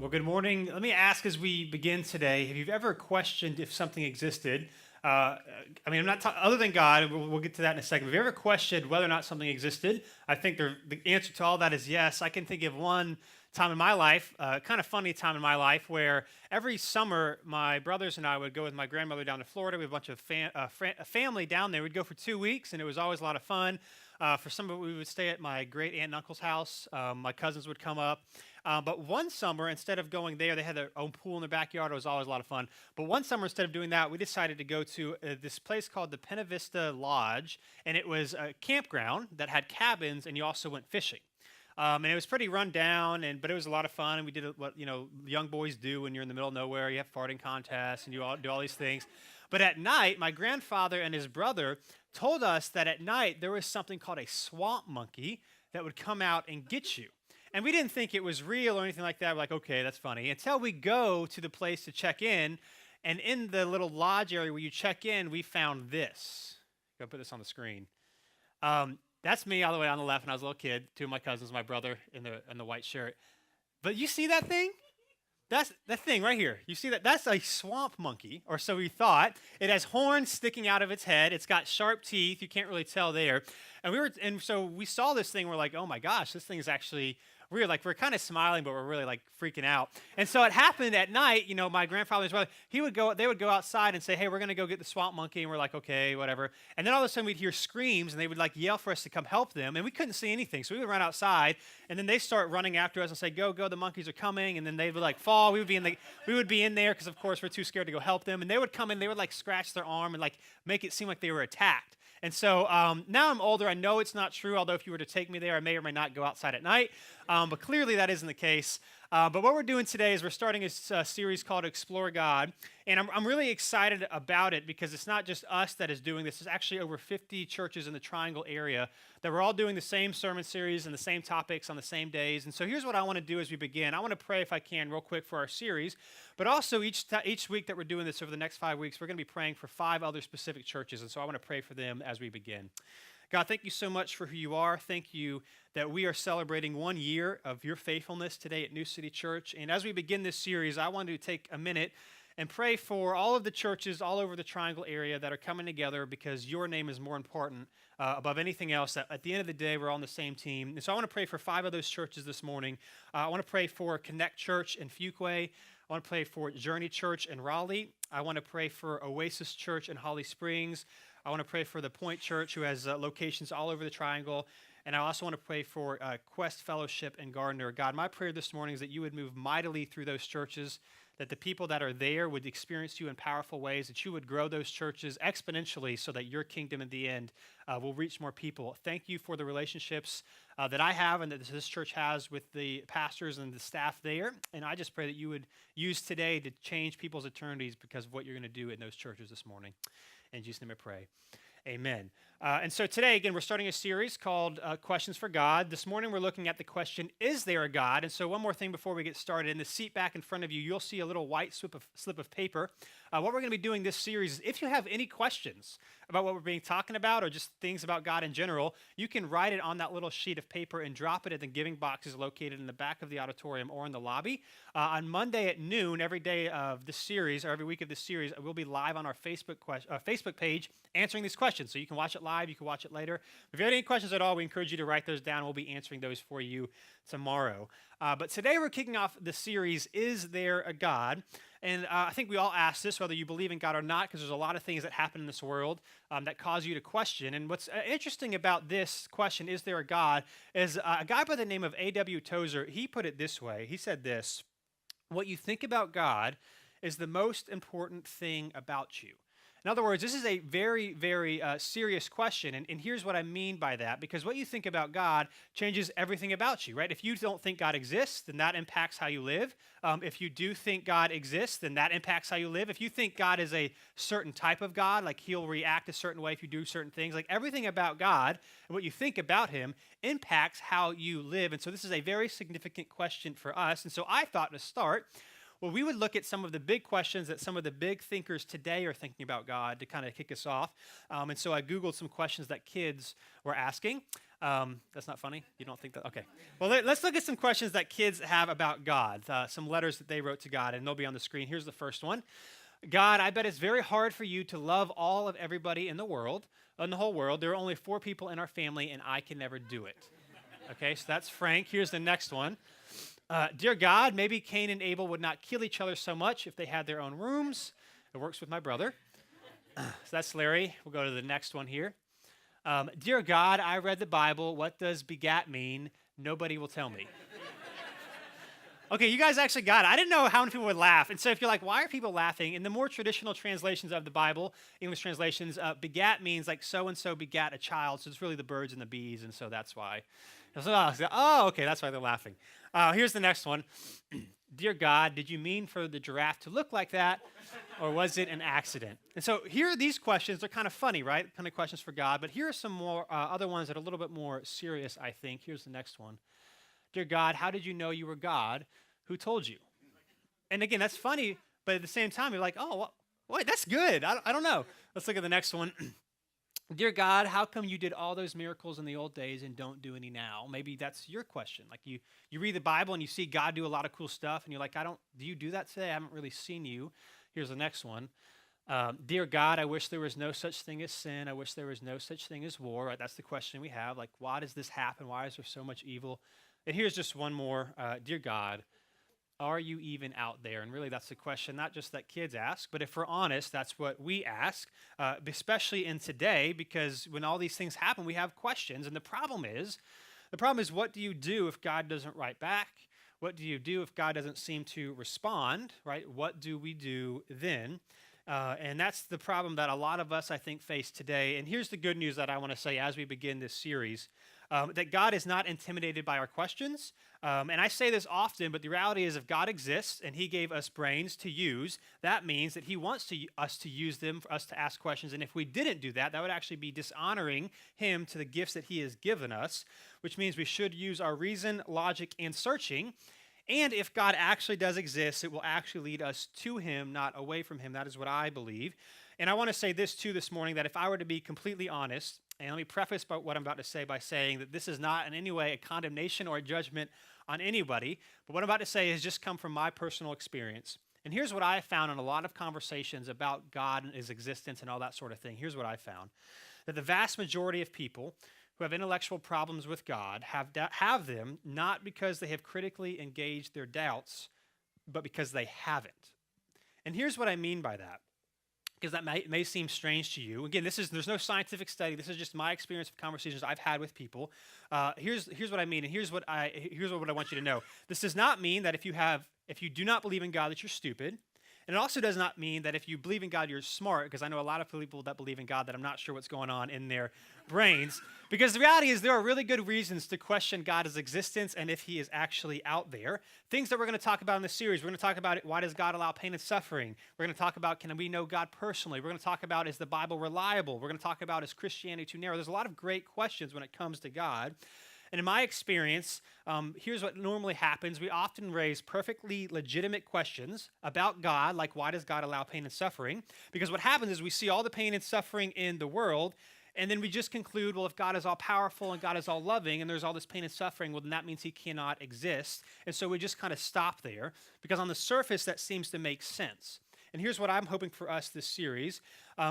Well, good morning. Let me ask as we begin today, have you ever questioned if something existed? I'm not other than God. We'll get to that in a second. Have you ever questioned whether or not something existed? I think the answer to all that is yes. I can think of one time in my life, kind of funny time in my life, where every summer my brothers and I would go with my grandmother down to Florida. We have a bunch of a family down there. We'd go for 2 weeks, and it was always a lot of fun. For some of it, we would stay at my great aunt and uncle's house. My cousins would come up. But one summer, instead of going there, they had their own pool in their backyard. It was always a lot of fun. But one summer, instead of doing that, we decided to go to this place called the Pena Vista Lodge, and it was a campground that had cabins, and you also went fishing. And it was pretty run down, but it was a lot of fun. And we did what young boys do when you're in the middle of nowhere. You have farting contests, and you all do all these things. But at night, my grandfather and his brother told us that at night there was something called a swamp monkey that would come out and get you. And we didn't think it was real or anything like that. We're like, okay, that's funny. Until we go to the place to check in, and in the little lodge area where you check in, we found this. Go put this on the screen. That's me all the way on the left when I was a little kid. Two of my cousins, my brother in the white shirt. But you see that thing? That's that thing right here. You see that? That's a swamp monkey, or so we thought. It has horns sticking out of its head. It's got sharp teeth. You can't really tell there. And so we saw this thing. We're like, oh my gosh, this thing is actually real. Like we're kind of smiling, but we're really like freaking out. And so it happened at night. My grandfather's brother, they would go outside and say, hey, we're going to go get the swamp monkey. And we're like, okay, whatever. And then all of a sudden we'd hear screams, and they would like yell for us to come help them. And we couldn't see anything. So we would run outside, and then they start running after us and say, go, the monkeys are coming. And then they would like fall. We would be in there because of course we're too scared to go help them. And they would come in, they would like scratch their arm and like make it seem like they were attacked. And so now I'm older. I know it's not true, although if you were to take me there, I may or may not go outside at night. But clearly that isn't the case. But what we're doing today is we're starting a series called Explore God. And I'm really excited about it because it's not just us that is doing this. There's actually over 50 churches in the Triangle area that we're all doing the same sermon series and the same topics on the same days. And so here's what I want to do as we begin. I want to pray, if I can, real quick for our series. But also each week that we're doing this over the next 5 weeks, we're going to be praying for 5 other specific churches. And so I want to pray for them as we begin. God, thank you so much for who you are. Thank you that we are celebrating 1 year of your faithfulness today at New City Church. And as we begin this series, I want to take a minute and pray for all of the churches all over the Triangle area that are coming together because your name is more important above anything else. That at the end of the day, we're on the same team. And so I want to pray for 5 of those churches this morning. I want to pray for Connect Church in Fuquay. I want to pray for Journey Church in Raleigh. I want to pray for Oasis Church in Holly Springs. I want to pray for the Point Church, who has locations all over the Triangle. And I also want to pray for Quest Fellowship in Gardner. God, my prayer this morning is that you would move mightily through those churches, that the people that are there would experience you in powerful ways, that you would grow those churches exponentially so that your kingdom in the end will reach more people. Thank you for the relationships that I have and that this church has with the pastors and the staff there. And I just pray that you would use today to change people's eternities because of what you're going to do in those churches this morning. In Jesus' name I pray. Amen. And so today, again, we're starting a series called Questions for God. This morning, we're looking at the question, is there a God? And so one more thing before we get started. In the seat back in front of you, you'll see a little white slip of paper. What we're going to be doing this series is if you have any questions about what we're being talking about or just things about God in general, you can write it on that little sheet of paper and drop it at the giving boxes located in the back of the auditorium or in the lobby. On Monday at noon, every day of this series, or every week of this series, we'll be live on our Facebook page answering these questions. So you can watch it live, you can watch it later. If you have any questions at all, we encourage you to write those down. We'll be answering those for you tomorrow. But today we're kicking off the series, Is There a God? And I think we all ask this, whether you believe in God or not, because there's a lot of things that happen in this world that cause you to question. And what's interesting about this question, is there a God, is a guy by the name of A.W. Tozer, he put it this way. He said this: what you think about God is the most important thing about you. In other words, this is a very, very serious question, and here's what I mean by that, because what you think about God changes everything about you, right? If you don't think God exists, then that impacts how you live. If you do think God exists, then that impacts how you live. If you think God is a certain type of God, like he'll react a certain way if you do certain things, like everything about God and what you think about him impacts how you live. And so this is a very significant question for us. And so I thought to start, well, we would look at some of the big questions that some of the big thinkers today are thinking about God to kind of kick us off. And so I Googled some questions that kids were asking. That's not funny? You don't think that? Okay. Well, let's look at some questions that kids have about God, some letters that they wrote to God, and they'll be on the screen. Here's the first one. God, I bet it's very hard for you to love all of everybody in the world, in the whole world. There are only 4 people in our family, and I can never do it. Okay, so that's Frank. Here's the next one. Dear God, maybe Cain and Abel would not kill each other so much if they had their own rooms. It works with my brother. So that's Larry. We'll go to the next one here. Dear God, I read the Bible. What does begat mean? Nobody will tell me. Okay, you guys actually got it. I didn't know how many people would laugh. And so if you're like, why are people laughing? In the more traditional translations of the Bible, English translations, begat means like so-and-so begat a child. So it's really the birds and the bees, and so that's why. Oh, okay, that's why they're laughing. Here's the next one. Dear God, did you mean for the giraffe to look like that, or was it an accident? And so here are these questions. They're kind of funny, right? Kind of questions for God. But here are some more other ones that are a little bit more serious, I think. Here's the next one. Dear God, how did you know you were God? Who told you? And again, that's funny, but at the same time, you're like, oh, well, wait, that's good. I don't know. Let's look at the next one. Dear God, how come you did all those miracles in the old days and don't do any now? Maybe that's your question. Like you read the Bible and you see God do a lot of cool stuff, and you're like, do you do that today? I haven't really seen you. Here's the next one. Dear God, I wish there was no such thing as sin. I wish there was no such thing as war. Right? That's the question we have. Like, why does this happen? Why is there so much evil? And here's just one more. Dear God, are you even out there? And really, that's the question, not just that kids ask, but if we're honest, that's what we ask, especially in today, because when all these things happen, we have questions. And the problem is, what do you do if God doesn't write back? What do you do if God doesn't seem to respond, right? What do we do then? And that's the problem that a lot of us, I think, face today. And here's the good news that I want to say as we begin this series. That God is not intimidated by our questions. And I say this often, but the reality is if God exists and he gave us brains to use, that means that he wants us to use them for us to ask questions. And if we didn't do that, that would actually be dishonoring him to the gifts that he has given us, which means we should use our reason, logic, and searching. And if God actually does exist, it will actually lead us to him, not away from him. That is what I believe. And I want to say this too this morning, that if I were to be completely honest, and let me preface what I'm about to say by saying that this is not in any way a condemnation or a judgment on anybody, but what I'm about to say has just come from my personal experience. And here's what I found in a lot of conversations about God and his existence and all that sort of thing. Here's what I found. That the vast majority of people who have intellectual problems with God have them not because they have critically engaged their doubts, but because they haven't. And here's what I mean by that. Because that may seem strange to you. Again, there's no scientific study. This is just my experience of conversations I've had with people. Here's what I mean, and here's what I want you to know. This does not mean that if you do not believe in God that you're stupid. And it also does not mean that if you believe in God, you're smart, because I know a lot of people that believe in God that I'm not sure what's going on in their brains. Because the reality is there are really good reasons to question God's existence and if he is actually out there. Things that we're going to talk about in this series. We're going to talk about why does God allow pain and suffering? We're going to talk about can we know God personally? We're going to talk about is the Bible reliable? We're going to talk about is Christianity too narrow? There's a lot of great questions when it comes to God. And in my experience, here's what normally happens. We often raise perfectly legitimate questions about God, like why does God allow pain and suffering? Because what happens is we see all the pain and suffering in the world, and then we just conclude, well, if God is all powerful and God is all loving and there's all this pain and suffering, well, then that means he cannot exist. And so we just kind of stop there, because on the surface, that seems to make sense. And here's what I'm hoping for us this series,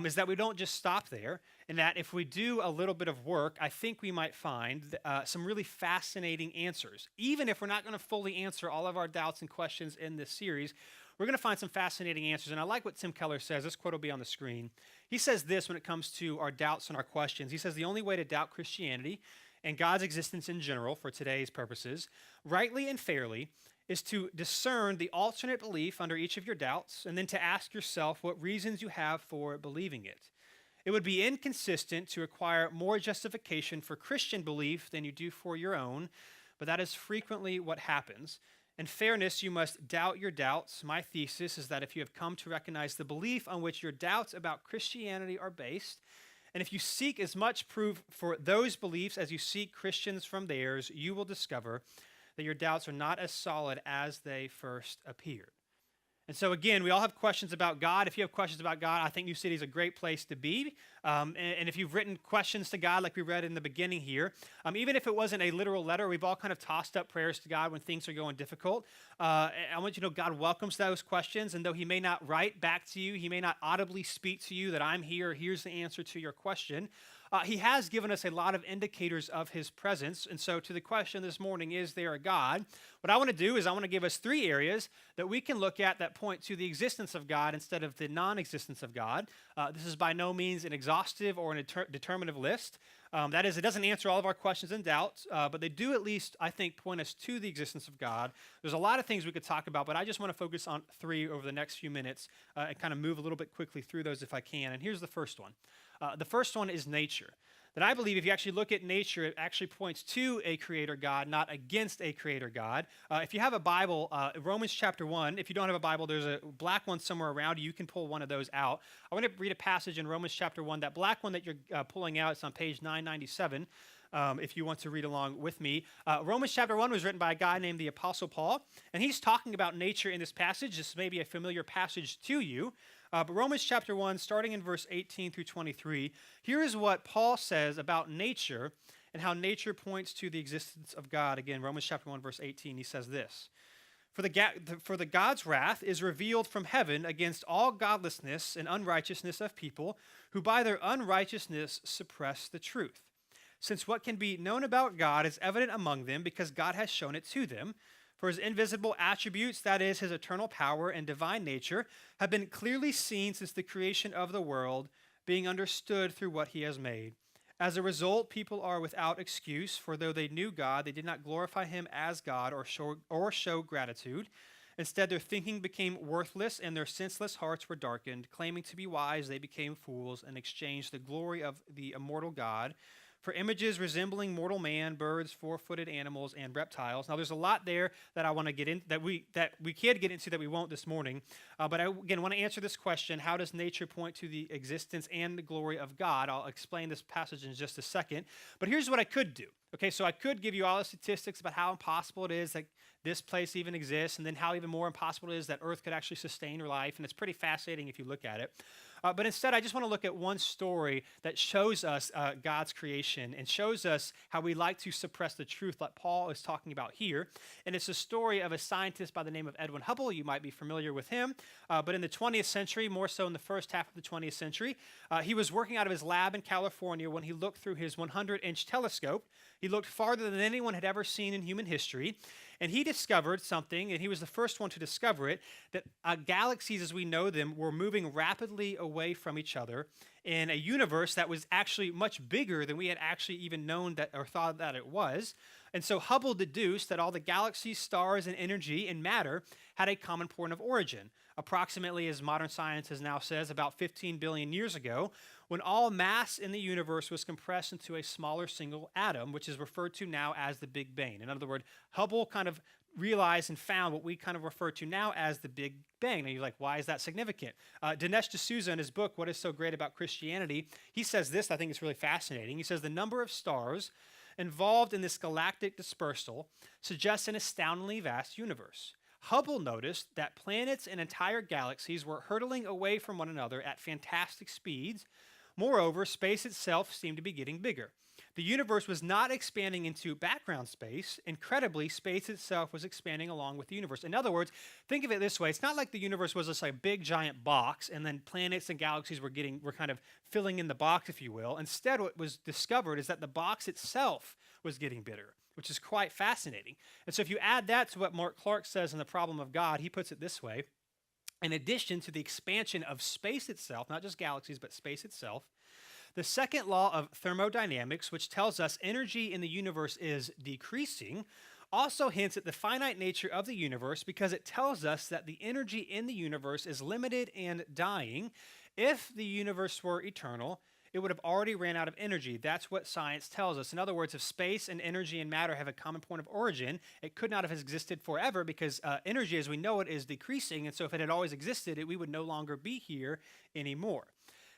is that we don't just stop there, and that if we do a little bit of work, I think we might find some really fascinating answers. Even if we're not going to fully answer all of our doubts and questions in this series, we're going to find some fascinating answers. And I like what Tim Keller says. This quote will be on the screen. He says this when it comes to our doubts and our questions. He says, the only way to doubt Christianity and God's existence in general for today's purposes, rightly and fairly, is to discern the alternate belief under each of your doubts, and then to ask yourself what reasons you have for believing it. It would be inconsistent to require more justification for Christian belief than you do for your own, but that is frequently what happens. In fairness, you must doubt your doubts. My thesis is that if you have come to recognize the belief on which your doubts about Christianity are based, and if you seek as much proof for those beliefs as you seek Christians from theirs, you will discover that your doubts are not as solid as they first appeared. And so, again, we all have questions about God. If you have questions about God, I think New City is a great place to be. And if you've written questions to God, like we read in the beginning here, even if it wasn't a literal letter, we've all kind of tossed up prayers to God when things are going difficult. I want you to know God welcomes those questions. And though He may not write back to you, He may not audibly speak to you that I'm here, here's the answer to your question. He has given us a lot of indicators of His presence. And so, to the question this morning, is there a God? What I want to do is I want to give us 3 areas that we can look at that point to the existence of God instead of the non-existence of God. This is by no means an exhaustive or an determinative list. That is, it doesn't answer all of our questions and doubts, but they do at least, I think, point us to the existence of God. There's a lot of things we could talk about, but I just want to focus on 3 over the next few minutes and kind of move a little bit quickly through those if I can. And here's the first one. The first one is nature. That I believe if you actually look at nature, it actually points to a creator God, not against a creator God. If you have a Bible, Romans chapter 1, if you don't have a Bible, there's a black one somewhere around you. You can pull one of those out. I want to read a passage in Romans chapter 1. That black one that you're pulling out, it's on page 997. If you want to read along with me. Romans chapter 1 was written by a guy named the Apostle Paul, and he's talking about nature in this passage. This may be a familiar passage to you. But Romans chapter 1, starting in verse 18 through 23, here is what Paul says about nature and how nature points to the existence of God. Again, Romans chapter 1, verse 18, he says this. For the God's wrath is revealed from heaven against all godlessness and unrighteousness of people who by their unrighteousness suppress the truth. Since what can be known about God is evident among them because God has shown it to them. For His invisible attributes, that is, His eternal power and divine nature, have been clearly seen since the creation of the world, being understood through what He has made. As a result, people are without excuse, for though they knew God, they did not glorify Him as God or show gratitude. Instead, their thinking became worthless, and their senseless hearts were darkened. Claiming to be wise, they became fools and exchanged the glory of the immortal God for images resembling mortal man, birds, 4-footed animals, and reptiles. Now, there's a lot there that I want to get in that we could get into that we won't this morning. But I again want to answer this question: how does nature point to the existence and the glory of God? I'll explain this passage in just a second. But here's what I could do. Okay, so I could give you all the statistics about how impossible it is that this place even exists, and then how even more impossible it is that Earth could actually sustain your life. And it's pretty fascinating if you look at it. But instead, I just want to look at one story that shows us God's creation and shows us how we like to suppress the truth that Paul is talking about here. And it's a story of a scientist by the name of Edwin Hubble. You might be familiar with him. But in the 20th century, more so in the first half of the 20th century, he was working out of his lab in California when he looked through his 100-inch telescope. He looked farther than anyone had ever seen in human history. And he discovered something, and he was the first one to discover it, that galaxies as we know them were moving rapidly away from each other in a universe that was actually much bigger than we had actually even known that or thought that it was. And so Hubble deduced that all the galaxies, stars, and energy and matter had a common point of origin. Approximately, as modern science has now says, about 15 billion years ago, when all mass in the universe was compressed into a smaller single atom, which is referred to now as the Big Bang. In other words, Hubble kind of realized and found what we kind of refer to now as the Big Bang. And you're like, why is that significant? Dinesh D'Souza, in his book, What is So Great About Christianity, he says this, I think it's really fascinating. He says the number of stars involved in this galactic dispersal suggests an astoundingly vast universe. Hubble noticed that planets and entire galaxies were hurtling away from one another at fantastic speeds. Moreover, space itself seemed to be getting bigger. The universe was not expanding into background space. Incredibly, space itself was expanding along with the universe. In other words, think of it this way. It's not like the universe was just like a big giant box and then planets and galaxies were kind of filling in the box, if you will. Instead, what was discovered is that the box itself was getting bigger, which is quite fascinating. And so if you add that to what Mark Clark says in The Problem of God, he puts it this way. In addition to the expansion of space itself, not just galaxies, but space itself, the second law of thermodynamics, which tells us energy in the universe is decreasing, also hints at the finite nature of the universe because it tells us that the energy in the universe is limited and dying. If the universe were eternal, it would have already ran out of energy. That's what science tells us. In other words, if space and energy and matter have a common point of origin, it could not have existed forever because energy as we know it is decreasing. And so if it had always existed, we would no longer be here anymore.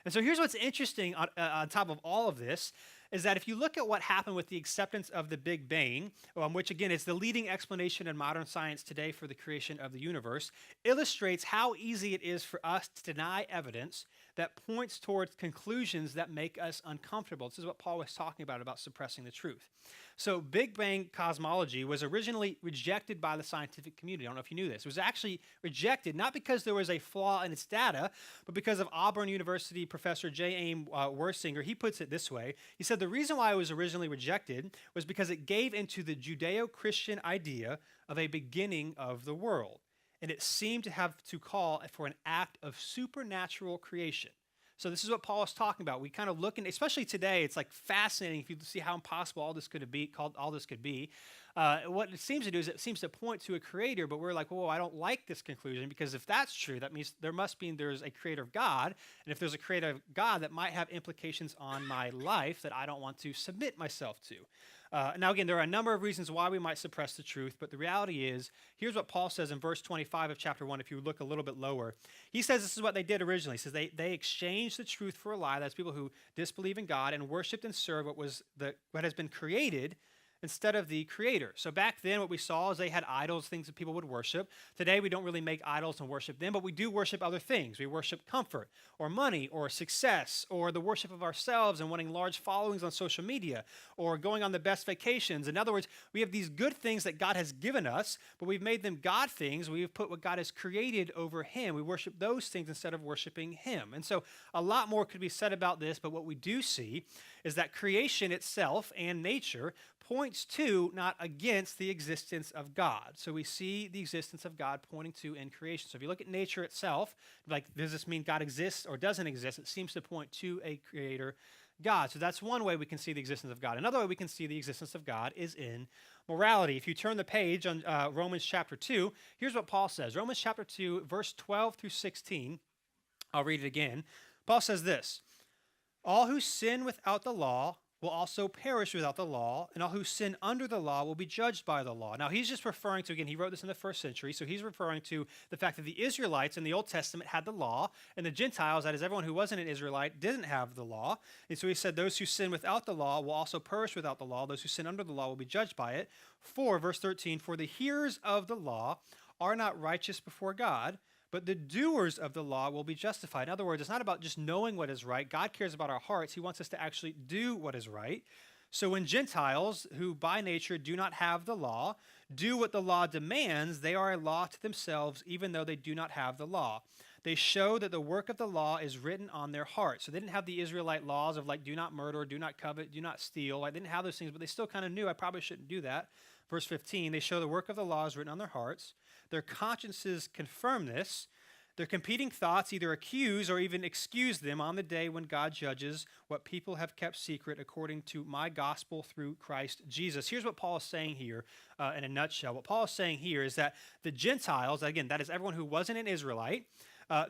And so here's what's interesting on top of all of this is that if you look at what happened with the acceptance of the Big Bang, which again is the leading explanation in modern science today for the creation of the universe, illustrates how easy it is for us to deny evidence that points towards conclusions that make us uncomfortable. This is what Paul was talking about suppressing the truth. So Big Bang cosmology was originally rejected by the scientific community. I don't know if you knew this. It was actually rejected not because there was a flaw in its data, but because of Auburn University professor J. Ames Wersinger. He puts it this way. He said the reason why it was originally rejected was because it gave into the Judeo-Christian idea of a beginning of the world, and it seemed to have to call for an act of supernatural creation. So this is what Paul is talking about. We kind of look, especially today, it's like fascinating if you see how impossible all this could be. What it seems to do is it seems to point to a creator, but we're like, whoa, I don't like this conclusion, because if that's true, that means there's a creator of God, and if there's a creator of God, that might have implications on my life that I don't want to submit myself to. Now, again, there are a number of reasons why we might suppress the truth, but the reality is, here's what Paul says in verse 25 of chapter 1, if you look a little bit lower. He says this is what they did originally. He says they exchanged the truth for a lie. That's people who disbelieve in God and worshiped and served what has been created instead of the creator. So back then what we saw is they had idols, things that people would worship. Today we don't really make idols and worship them, but we do worship other things. We worship comfort or money or success or the worship of ourselves and wanting large followings on social media or going on the best vacations. In other words, we have these good things that God has given us, but we've made them God things. We've put what God has created over him. We worship those things instead of worshiping him. And so a lot more could be said about this, but what we do see is that creation itself and nature points to, not against, the existence of God. So we see the existence of God pointing to in creation. So if you look at nature itself, like, does this mean God exists or doesn't exist? It seems to point to a creator God. So that's one way we can see the existence of God. Another way we can see the existence of God is in morality. If you turn the page on Romans chapter 2, here's what Paul says. Romans chapter 2, verse 12 through 16. I'll read it again. Paul says this: all who sin without the law will also perish without the law, and all who sin under the law will be judged by the law. Now, he's just referring to, again, he wrote this in the first century, so he's referring to the fact that the Israelites in the Old Testament had the law, and the Gentiles, that is everyone who wasn't an Israelite, didn't have the law. And so he said, those who sin without the law will also perish without the law. Those who sin under the law will be judged by it. Verse 13, for the hearers of the law are not righteous before God, but the doers of the law will be justified. In other words, it's not about just knowing what is right. God cares about our hearts. He wants us to actually do what is right. So when Gentiles, who by nature do not have the law, do what the law demands, they are a law to themselves, even though they do not have the law. They show that the work of the law is written on their hearts. So they didn't have the Israelite laws of, like, do not murder, do not covet, do not steal. Like, they didn't have those things, but they still kind of knew I probably shouldn't do that. Verse 15, they show the work of the law is written on their hearts. Their consciences confirm this. Their competing thoughts either accuse or even excuse them on the day when God judges what people have kept secret according to my gospel through Christ Jesus. Here's what Paul is saying here in a nutshell. What Paul is saying here is that the Gentiles, again, that is everyone who wasn't an Israelite,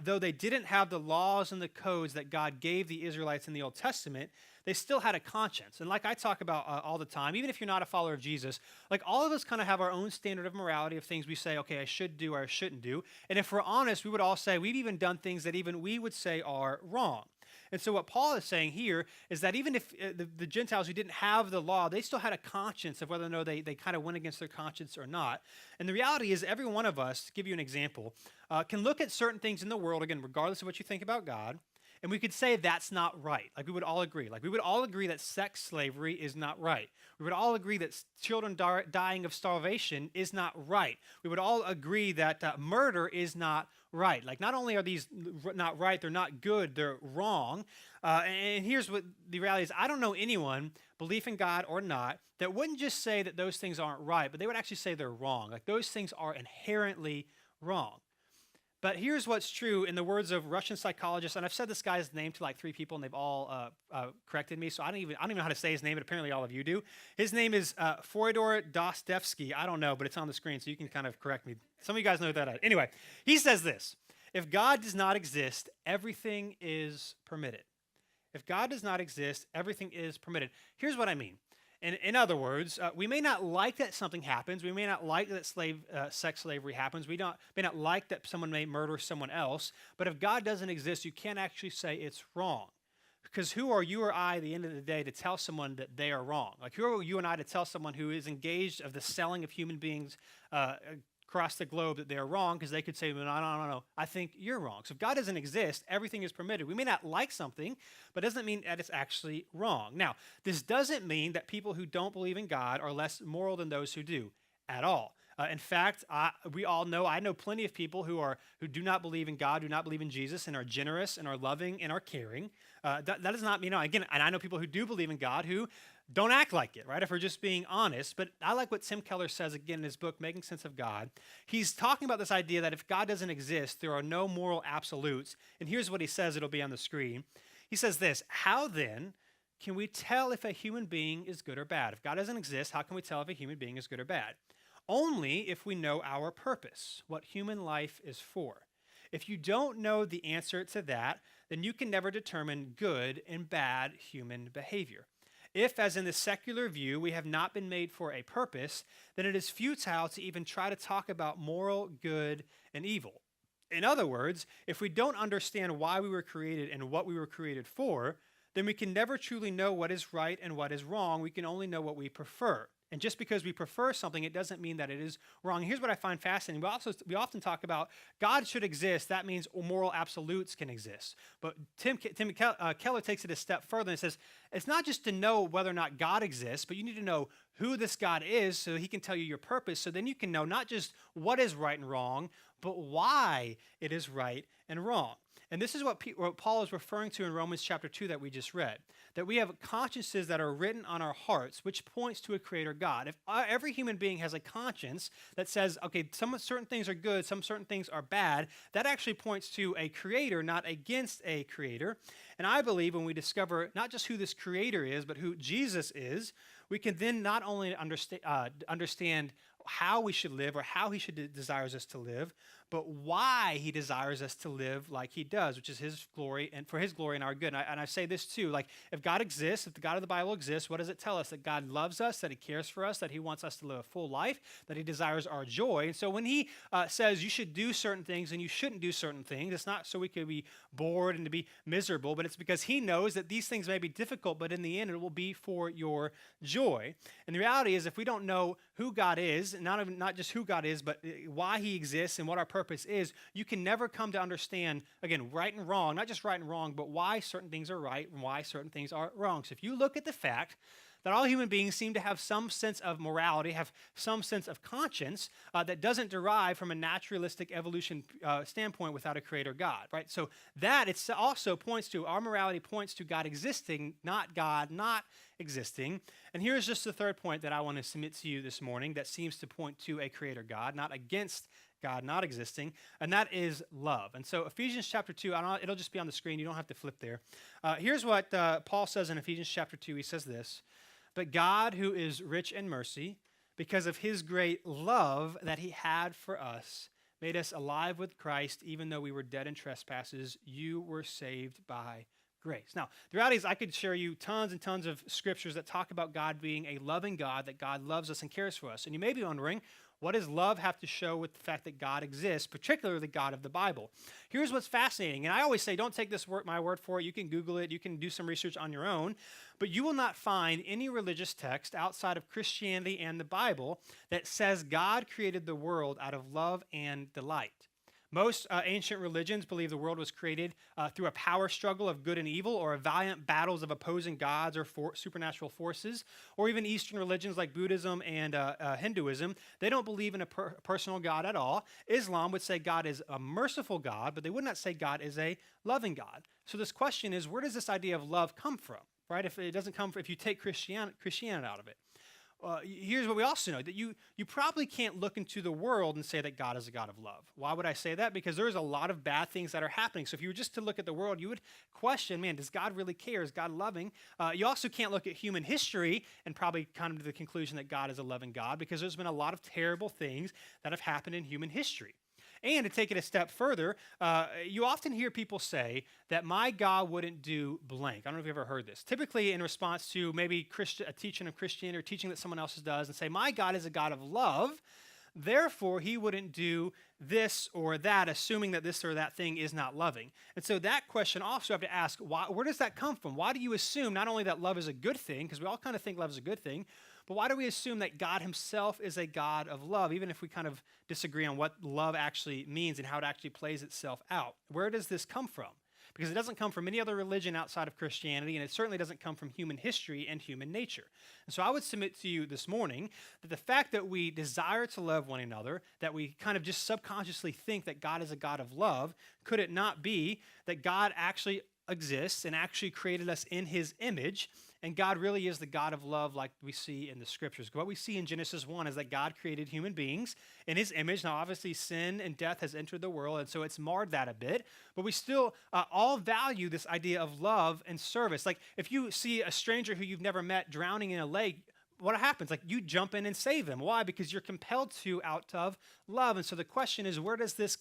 though they didn't have the laws and the codes that God gave the Israelites in the Old Testament, they still had a conscience. And like I talk about all the time, even if you're not a follower of Jesus, like, all of us kind of have our own standard of morality of things we say, okay, I should do or I shouldn't do. And if we're honest, we would all say we've even done things that even we would say are wrong. And so what Paul is saying here is that even if the Gentiles who didn't have the law, they still had a conscience of whether or no they kind of went against their conscience or not. And the reality is every one of us, to give you an example, can look at certain things in the world, again, regardless of what you think about God, and we could say that's not right. Like, we would all agree. Like, we would all agree that sex slavery is not right. We would all agree that children dying of starvation is not right. We would all agree that murder is not right. Like, not only are these not right, they're not good, they're wrong. And here's what the reality is. I don't know anyone, belief in God or not, that wouldn't just say that those things aren't right, but they would actually say they're wrong. Like, those things are inherently wrong. But here's what's true in the words of Russian psychologists, and I've said this guy's name to like 3 people, and they've all corrected me, so I don't even know how to say his name, but apparently all of you do. His name is Fyodor Dostoevsky. I don't know, but it's on the screen, so you can kind of correct me. Some of you guys know that. Anyway, he says this: if God does not exist, everything is permitted. If God does not exist, everything is permitted. Here's what I mean. In other words, we may not like that something happens. We may not like that sex slavery happens. We may not like that someone may murder someone else. But if God doesn't exist, you can't actually say it's wrong. Because who are you or I at the end of the day to tell someone that they are wrong? Like, who are you and I to tell someone who is engaged of the selling of human beings across the globe that they are wrong? Because they could say, well, no, I think you're wrong. So if God doesn't exist, everything is permitted. We may not like something, but it doesn't mean that it's actually wrong. Now, this doesn't mean that people who don't believe in God are less moral than those who do at all. In fact, we all know, I know plenty of people who do not believe in God, do not believe in Jesus, and are generous and are loving and are caring. That does not mean, again, and I know people who do believe in God who don't act like it, right? If we're just being honest. But I like what Tim Keller says again in his book, Making Sense of God. He's talking about this idea that if God doesn't exist, there are no moral absolutes. And here's what he says, it'll be on the screen. He says this: how then can we tell if a human being is good or bad? If God doesn't exist, how can we tell if a human being is good or bad? Only if we know our purpose, what human life is for. If you don't know the answer to that, then you can never determine good and bad human behavior. If, as in the secular view, we have not been made for a purpose, then it is futile to even try to talk about moral good and evil. In other words, if we don't understand why we were created and what we were created for, then we can never truly know what is right and what is wrong. We can only know what we prefer. And just because we prefer something, it doesn't mean that it is wrong. Here's what I find fascinating. We often talk about God should exist. That means moral absolutes can exist. But Tim Keller takes it a step further and says, it's not just to know whether or not God exists, but you need to know who this God is so he can tell you your purpose. So then you can know not just what is right and wrong, but why it is right and wrong. And this is what Paul is referring to in Romans chapter 2 that we just read, that we have consciences that are written on our hearts, which points to a creator God. If every human being has a conscience that says, okay, some certain things are good, some certain things are bad, that actually points to a creator, not against a creator. And I believe when we discover not just who this creator is, but who Jesus is, we can then not only understand how we should live or how he desires us to live, but why he desires us to live like he does, which is his glory and for his glory and our good. And I say this too, like if God exists, if the God of the Bible exists, what does it tell us? That God loves us, that he cares for us, that he wants us to live a full life, that he desires our joy. And so when he says you should do certain things and you shouldn't do certain things, it's not so we could be bored and to be miserable, but it's because he knows that these things may be difficult, but in the end it will be for your joy. And the reality is if we don't know who God is, not just who God is, but why he exists and what our purpose is, you can never come to understand, again, right and wrong, not just right and wrong, but why certain things are right and why certain things are wrong. So if you look at the fact that all human beings seem to have some sense of morality, have some sense of conscience that doesn't derive from a naturalistic evolution standpoint without a creator God, right? So that it also points to, our morality points to God existing, not God not existing. And here's just the third point that I want to submit to you this morning that seems to point to a creator God, not against God not existing, and that is love. And so Ephesians chapter 2, it'll just be on the screen. You don't have to flip there. Here's what Paul says in Ephesians chapter 2. He says this: but God, who is rich in mercy, because of his great love that he had for us, made us alive with Christ, even though we were dead in trespasses. You were saved by grace. Now, the reality is I could share you tons and tons of scriptures that talk about God being a loving God, that God loves us and cares for us. And you may be wondering, what does love have to show with the fact that God exists, particularly the God of the Bible? Here's what's fascinating. And I always say, don't take my word for it. You can Google it. You can do some research on your own. But you will not find any religious text outside of Christianity and the Bible that says God created the world out of love and delight. Most ancient religions believe the world was created through a power struggle of good and evil, or valiant battles of opposing gods or supernatural forces, or even Eastern religions like Buddhism and Hinduism. They don't believe in a personal God at all. Islam would say God is a merciful God, but they would not say God is a loving God. So this question is, where does this idea of love come from? Right? If it doesn't come from, if you take Christianity out of it. Here's what we also know, that you probably can't look into the world and say that God is a God of love. Why would I say that? Because there's a lot of bad things that are happening. So if you were just to look at the world, you would question, man, does God really care? Is God loving? You also can't look at human history and probably come to the conclusion that God is a loving God, because there's been a lot of terrible things that have happened in human history. And to take it a step further, you often hear people say that my God wouldn't do blank. I don't know if you've ever heard this. Typically in response to maybe a teaching of Christianity or teaching that someone else does, and say, my God is a God of love, Therefore, he wouldn't do this or that, assuming that this or that thing is not loving. And so that question also have to ask, where does that come from? Why do you assume not only that love is a good thing, because we all kind of think love is a good thing, but why do we assume that God himself is a God of love, even if we kind of disagree on what love actually means and how it actually plays itself out? Where does this come from? Because it doesn't come from any other religion outside of Christianity, and it certainly doesn't come from human history and human nature. And so I would submit to you this morning that the fact that we desire to love one another, that we kind of just subconsciously think that God is a God of love, could it not be that God actually exists and actually created us in his image, and God really is the God of love like we see in the scriptures? What we see in Genesis 1 is that God created human beings in his image. Now, obviously, sin and death has entered the world, and so it's marred that a bit, but we still all value this idea of love and service. Like, if you see a stranger who you've never met drowning in a lake, what happens? Like, you jump in and save them. Why? Because you're compelled to out of love. And so the question is, where does this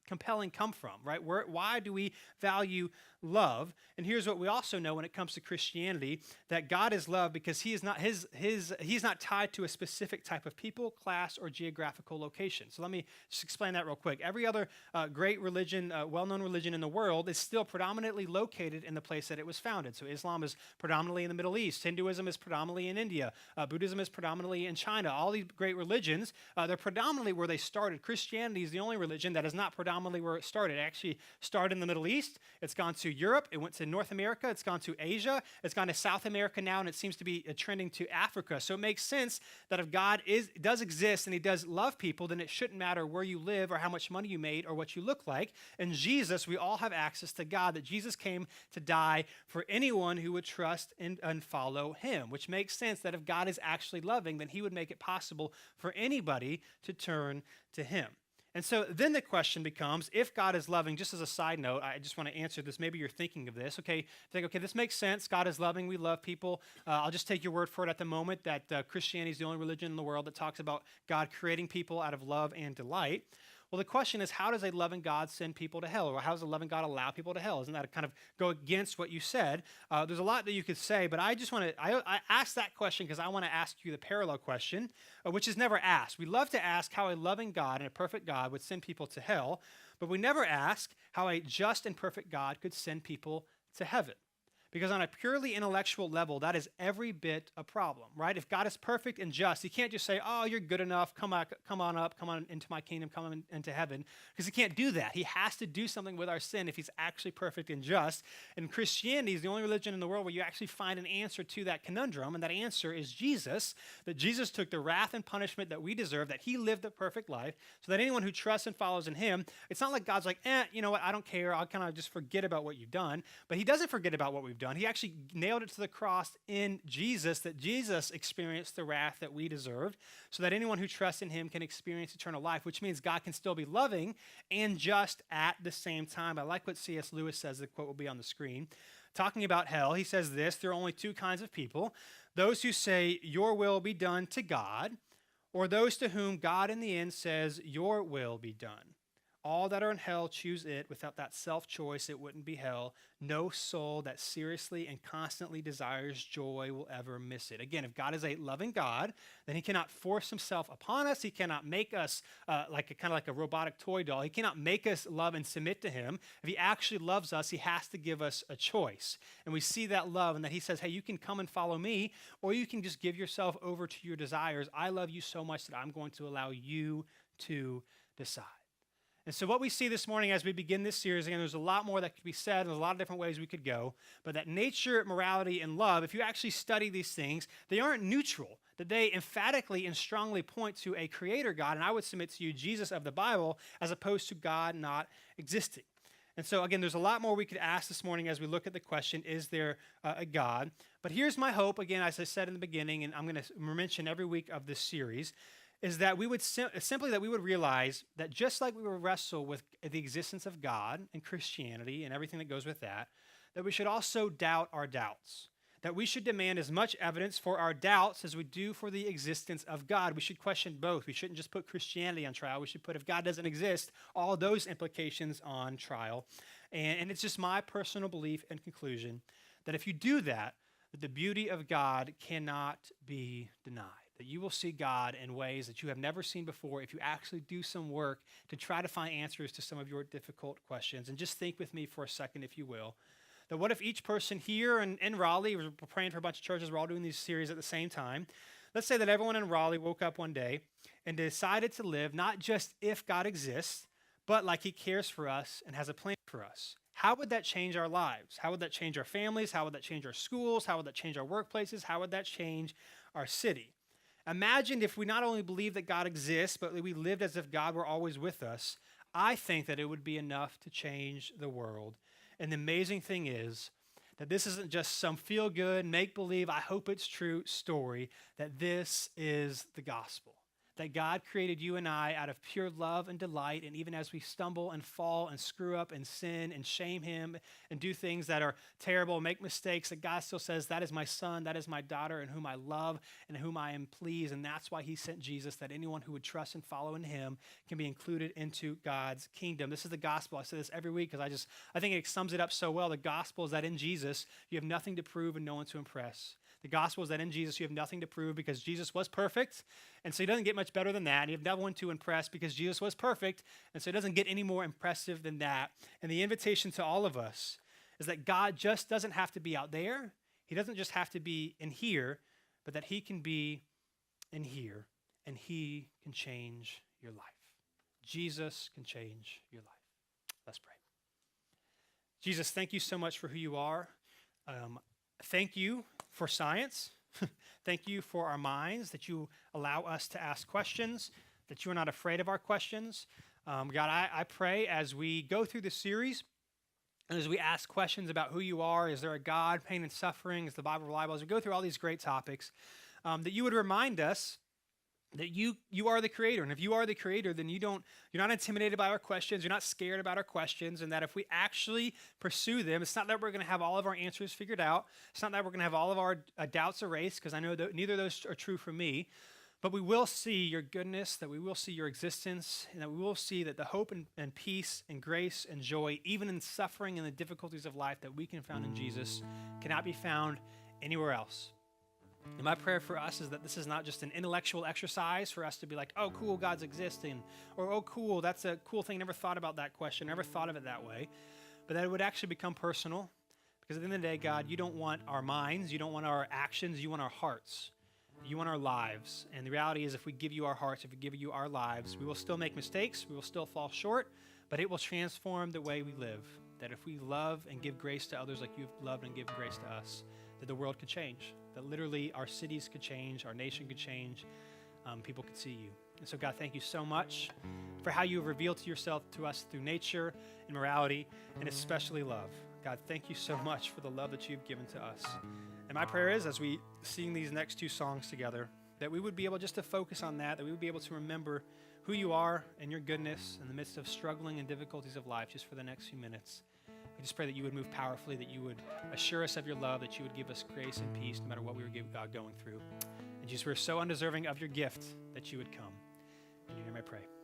compelling come from, right? Why do we value love? And here's what we also know when it comes to Christianity, that God is love because he is not he's not tied to a specific type of people, class, or geographical location. So let me just explain that real quick. Every other great religion, well-known religion in the world is still predominantly located in the place that it was founded. So Islam is predominantly in the Middle East. Hinduism is predominantly in India. Buddhism is predominantly in China. All these great religions, they're predominantly where they started. Christianity is the only religion that is not predominantly where it started. It actually started in the Middle East. It's gone to Europe. It went to North America. It's gone to Asia. It's gone to South America now, and it seems to be trending to Africa. So it makes sense that if God does exist and he does love people, then it shouldn't matter where you live or how much money you made or what you look like. In Jesus, we all have access to God, that Jesus came to die for anyone who would trust and follow him, which makes sense that if God is actually loving, then he would make it possible for anybody to turn to him. And so then the question becomes, if God is loving, just as a side note, I just want to answer this. Maybe you're thinking of this. Okay, this makes sense. God is loving. We love people. I'll just take your word for it at the moment that Christianity is the only religion in the world that talks about God creating people out of love and delight. Well, the question is, how does a loving God send people to hell? Or how does a loving God allow people to hell? Isn't that kind of go against what you said? There's a lot that you could say, but I just want to, I asked that question because I want to ask you the parallel question, which is never asked. We love to ask how a loving God and a perfect God would send people to hell, but we never ask how a just and perfect God could send people to heaven. Because on a purely intellectual level, that is every bit a problem, right? If God is perfect and just, he can't just say, oh, you're good enough, come on up, come on into my kingdom, come on into heaven, because he can't do that. He has to do something with our sin if he's actually perfect and just. And Christianity is the only religion in the world where you actually find an answer to that conundrum, and that answer is Jesus, that Jesus took the wrath and punishment that we deserve, that he lived a perfect life, so that anyone who trusts and follows in him, it's not like God's like, you know what, I don't care, I'll kind of just forget about what you've done. But he doesn't forget about what we've done. He actually nailed it to the cross in Jesus, that Jesus experienced the wrath that we deserved, so that anyone who trusts in him can experience eternal life, which means God can still be loving and just at the same time. I like what C.S. Lewis says. The quote will be on the screen. Talking about hell, he says this: there are only two kinds of people: those who say, your will be done to God, or those to whom God in the end says, your will be done. All that are in hell choose it. Without that self-choice, it wouldn't be hell. No soul that seriously and constantly desires joy will ever miss it. Again, if God is a loving God, then he cannot force himself upon us. He cannot make us like a robotic toy doll. He cannot make us love and submit to him. If he actually loves us, he has to give us a choice. And we see that love and that he says, hey, you can come and follow me, or you can just give yourself over to your desires. I love you so much that I'm going to allow you to decide. And so what we see this morning as we begin this series, again, there's a lot more that could be said, and there's a lot of different ways we could go, but that nature, morality, and love, if you actually study these things, they aren't neutral, that they emphatically and strongly point to a creator God, and I would submit to you Jesus of the Bible, as opposed to God not existing. And so, again, there's a lot more we could ask this morning as we look at the question, is there a God? But here's my hope, again, as I said in the beginning, and I'm going to mention every week of this series, is that we would simply that we would realize that just like we would wrestle with the existence of God and Christianity and everything that goes with that we should also doubt our doubts. That we should demand as much evidence for our doubts as we do for the existence of God. We should question both. We shouldn't just put Christianity on trial. We should put, if God doesn't exist, all of those implications on trial. And it's just my personal belief and conclusion that if you do that, that the beauty of God cannot be denied. that you will see God in ways that you have never seen before if you actually do some work to try to find answers to some of your difficult questions. And just think with me for a second, if you will, that what if each person here in Raleigh, we're praying for a bunch of churches, we're all doing these series at the same time. Let's say that everyone in Raleigh woke up one day and decided to live not just if God exists, but like he cares for us and has a plan for us. How would that change our lives? How would that change our families? How would that change our schools? How would that change our workplaces? How would that change our city? Imagine if we not only believe that God exists, but we lived as if God were always with us. I think that it would be enough to change the world. And the amazing thing is that this isn't just some feel-good, make-believe, I hope it's true story, that this is the gospel. That God created you and I out of pure love and delight, and even as we stumble and fall and screw up and sin and shame him and do things that are terrible, make mistakes, that God still says, that is my son, that is my daughter, in whom I love and in whom I am pleased, and that's why he sent Jesus, that anyone who would trust and follow in him can be included into God's kingdom. This is the gospel. I say this every week because I think it sums it up so well. The gospel is that in Jesus, you have nothing to prove and no one to impress. The gospel is that in Jesus, you have nothing to prove because Jesus was perfect, and so he doesn't get much better than that. You have no one to impress because Jesus was perfect, and so it doesn't get any more impressive than that. And the invitation to all of us is that God just doesn't have to be out there. He doesn't just have to be in here, but that he can be in here, and he can change your life. Jesus can change your life. Let's pray. Jesus, thank you so much for who you are. Thank you for science. Thank you for our minds, that you allow us to ask questions, that you are not afraid of our questions. God, I pray as we go through this series, and as we ask questions about who you are, is there a God, pain and suffering, is the Bible reliable, as we go through all these great topics, that you would remind us that you are the creator. And if you are the creator, then you're not intimidated by our questions. You're not scared about our questions. And that if we actually pursue them, it's not that we're going to have all of our answers figured out. It's not that we're going to have all of our doubts erased, because I know that neither of those are true for me. But we will see your goodness, that we will see your existence, and that we will see that the hope and peace and grace and joy, even in suffering and the difficulties of life that we can find in Jesus, cannot be found anywhere else. And my prayer for us is that this is not just an intellectual exercise for us to be like, oh, cool, God's existing, or oh, cool, that's a cool thing, never thought about that question, never thought of it that way, but that it would actually become personal, because at the end of the day, God, you don't want our minds, you don't want our actions, you want our hearts, you want our lives. And the reality is, if we give you our hearts, if we give you our lives, we will still make mistakes, we will still fall short, but it will transform the way we live, that if we love and give grace to others like you've loved and given grace to us, that the world could change, that literally our cities could change, our nation could change, people could see you. And so, God, thank you so much for how you have revealed yourself to us through nature and morality, and especially love. God, thank you so much for the love that you've given to us. And my prayer is, as we sing these next two songs together, that we would be able just to focus on that we would be able to remember who you are and your goodness in the midst of struggling and difficulties of life just for the next few minutes. I just pray that you would move powerfully, that you would assure us of your love, that you would give us grace and peace no matter what we were going through. And Jesus, we're so undeserving of your gift that you would come. In your name I pray.